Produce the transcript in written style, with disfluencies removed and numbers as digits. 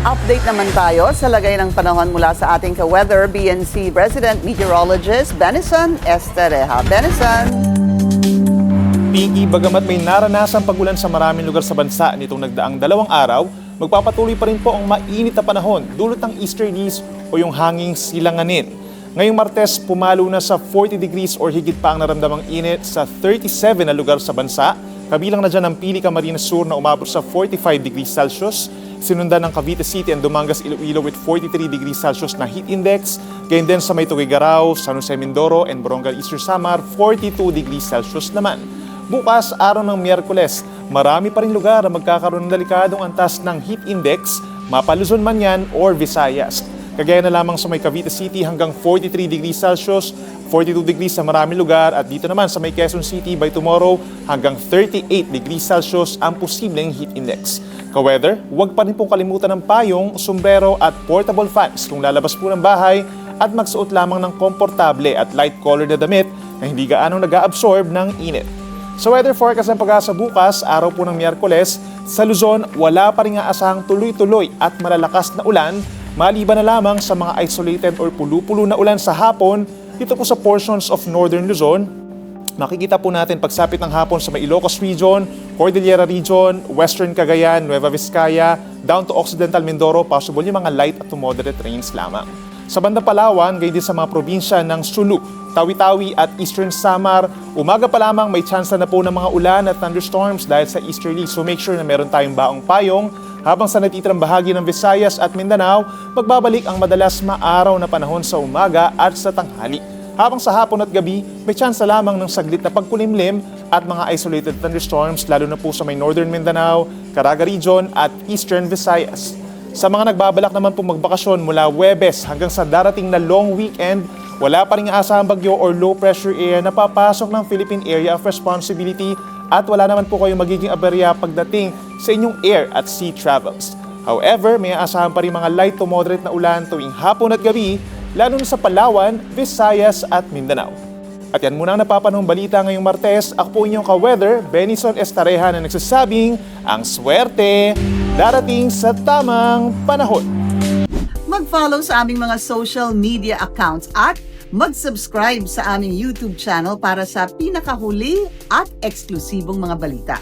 Update naman tayo sa lagay ng panahon mula sa ating ka-weather BNC Resident Meteorologist Benison Estereja. Benison! Pinky, bagamat may naranasang pagulan sa maraming lugar sa bansa nitong nagdaang 2 araw, magpapatuloy pa rin po ang mainit na panahon dulot ng easterlies o yung hanging silanganin. Ngayong Martes, pumalo na sa 40 degrees or higit pa ang naramdamang init sa 37 na lugar sa bansa. Kabilang na dyan ang Pili, Camarines Sur na umabot sa 45 degrees Celsius. Sinundan ng Cavite City and Dumangas, Iloilo with 43 degrees Celsius na heat index. Gayun din sa may Tuguegarao, San Jose Mindoro and Borongan Eastern Samar, 42 degrees Celsius naman. Bukas, araw ng Miyerkules, marami pa rin lugar na magkakaroon ng delikadong antas ng heat index, mapa Luzon man yan or Visayas. Kagaya na lamang sa may Cavite City hanggang 43 degrees Celsius, 42 degrees sa maraming lugar at dito naman sa may Quezon City by tomorrow hanggang 38 degrees Celsius ang posibleng heat index. Ka-weather, huwag pa rin pong kalimutan ng payong, sombrero at portable fans kung lalabas po ng bahay at magsuot lamang ng komportable at light color na damit na hindi gaanong nag-a-absorb ng init. Sa weather forecast ng Pag-asa bukas, araw po ng Miyerkules, sa Luzon wala pa rin aasahang tuloy-tuloy at malalakas na ulan, maliban na lamang sa mga isolated or pulu-pulo na ulan sa hapon dito po sa portions of northern Luzon. Makikita po natin pagsapit ng hapon sa may Ilocos Region, Cordillera Region, Western Cagayan, Nueva Vizcaya, down to Occidental Mindoro, possible yung mga light at to moderate rains lamang. Sa bandang Palawan, gayon din sa mga probinsya ng Sulu, Tawi-Tawi at Eastern Samar, umaga pa lamang may chance na po ng mga ulan at thunderstorms dahil sa easterly. So make sure na meron tayong baong payong. Habang sa natitirang bahagi ng Visayas at Mindanao, magbabalik ang madalas maaraw na panahon sa umaga at sa tanghali. Habang sa hapon at gabi, may chance lamang ng saglit na pagkulimlim at mga isolated thunderstorms lalo na po sa may Northern Mindanao, Caraga Region at Eastern Visayas. Sa mga nagbabalak naman po magbakasyon mula Huwebes hanggang sa darating na long weekend, wala pa ring aasahang bagyo or low pressure area na papasok ng Philippine Area of Responsibility at wala naman po kayong magiging aberya pagdating sa inyong air at sea travels. However, may aasahan pa rin mga light to moderate na ulan tuwing hapon at gabi, lalo na sa Palawan, Visayas at Mindanao. At yan muna ang napapanahong balita ngayong Martes. Ako po inyong ka-weather, Benison Estareja na nagsasabing ang swerte darating sa tamang panahon. Mag-follow sa aming mga social media accounts at mag-subscribe sa aming YouTube channel para sa pinakahuli at eksklusibong mga balita.